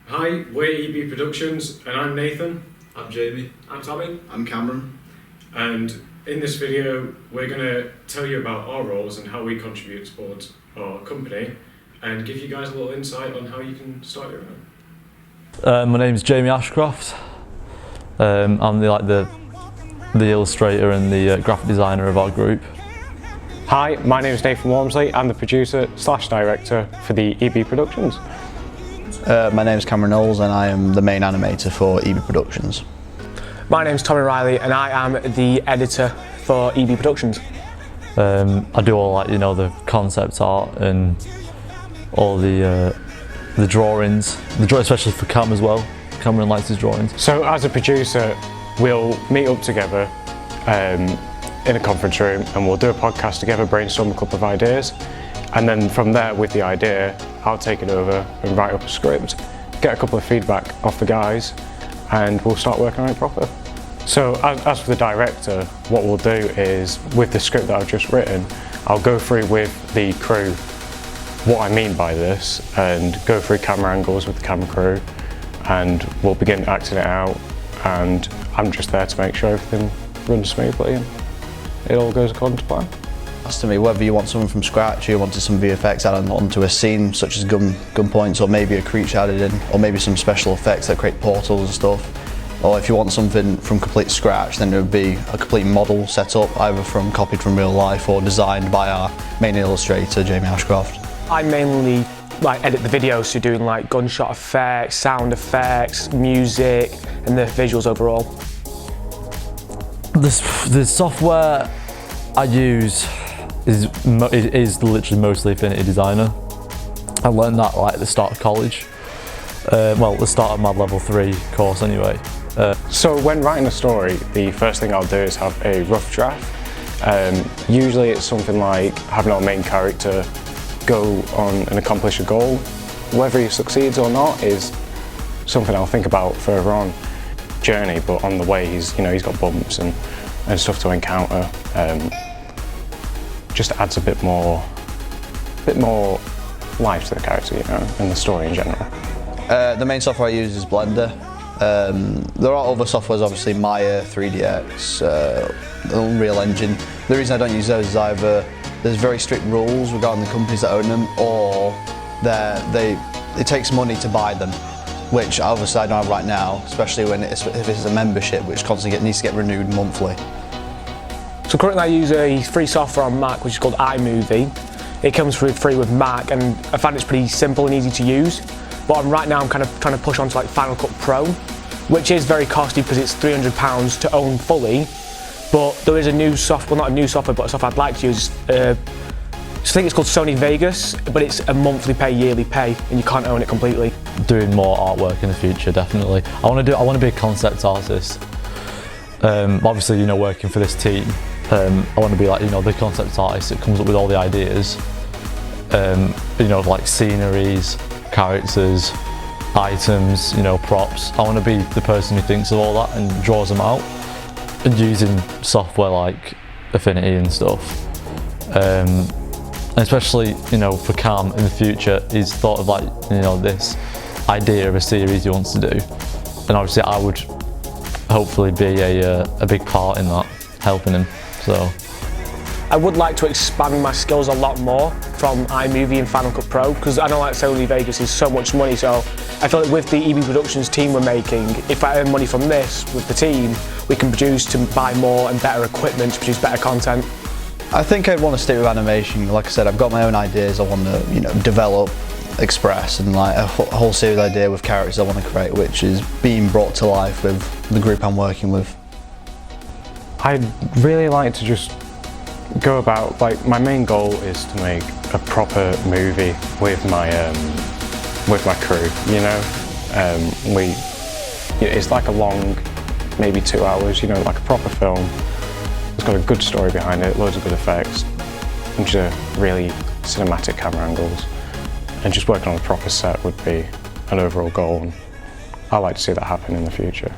Hi, we're EB Productions, and I'm Nathan. I'm Jamie. I'm Tommy. I'm Cameron. And in this video, we're going to tell you about our roles and how we contribute towards our company, and give you guys a little insight on how you can start your own. My name's Jamie Ashcroft. I'm the illustrator and the graphic designer of our group. Hi, my name is Nathan Walmsley. I'm the producer/director for the EB Productions. My name is Cameron Knowles and I am the main animator for EB Productions. My name is Tommy Riley and I am the editor for EB Productions. I do all the concept art and all the drawings, especially for Cam as well. Cameron likes his drawings. So as a producer, we'll meet up together in a conference room and we'll do a podcast together, brainstorm a couple of ideas, and then from there with the idea I'll take it over and write up a script, get a couple of feedback off the guys, and we'll start working on it proper. So as for the director, what we'll do is with the script that I've just written, I'll go through with the crew what I mean by this and go through camera angles with the camera crew, and we'll begin acting it out, and I'm just there to make sure everything runs smoothly and it all goes according to plan. As to me, whether you want something from scratch or you wanted some VFX added onto a scene, such as gun points, or maybe a creature added in, or maybe some special effects that create portals and stuff, or if you want something from complete scratch, then it would be a complete model set up, either copied from real life or designed by our main illustrator, Jamie Ashcroft. I mainly edit the videos, so doing gunshot effects, sound effects, music, and the visuals overall. The software I use is literally mostly Affinity Designer. I learned that at the start of college. At the start of my level 3 course anyway. So when writing a story, the first thing I'll do is have a rough draft. Usually it's something like having our main character go on and accomplish a goal. Whether he succeeds or not is something I'll think about further on journey, but on the way he's got bumps and stuff to encounter. Just adds a bit more life to the character, and the story in general. The main software I use is Blender. There are other softwares, obviously Maya, 3DX, the Unreal Engine. The reason I don't use those is either there's very strict rules regarding the companies that own them, or it takes money to buy them, which obviously I don't have right now, especially if it's a membership which constantly needs to get renewed monthly. So currently I use a free software on Mac which is called iMovie. It comes free with Mac, and I find it's pretty simple and easy to use. But right now I'm kind of trying to push on to Final Cut Pro, which is very costly because it's £300 to own fully. But there is a new software, not a new software, but a software I'd like to use. I think it's called Sony Vegas, but it's a monthly pay, yearly pay, and you can't own it completely. Doing more artwork in the future, definitely. I want to be a concept artist. Obviously, working for this team, I want to be the concept artist that comes up with all the ideas. Like sceneries, characters, items, props. I want to be the person who thinks of all that and draws them out, and using software like Affinity and stuff. And especially, for Cam in the future, he's thought of this idea of a series he wants to do, and obviously I would hopefully be a big part in that, helping him. So I would like to expand my skills a lot more from iMovie and Final Cut Pro, because I know Sony Vegas is so much money, so I feel like with the EB Productions team we're making, if I earn money from this with the team, we can produce to buy more and better equipment to produce better content. I think I'd want to stick with animation. Like I said, I've got my own ideas I want to develop, express, and a whole series idea with characters I want to create, which is being brought to life with the group I'm working with. I'd really like to just go about, my main goal is to make a proper movie with my crew, it's like a long, maybe 2 hours, like a proper film. It's got a good story behind it, loads of good effects, and just really cinematic camera angles. And just working on a proper set would be an overall goal, and I'd like to see that happen in the future.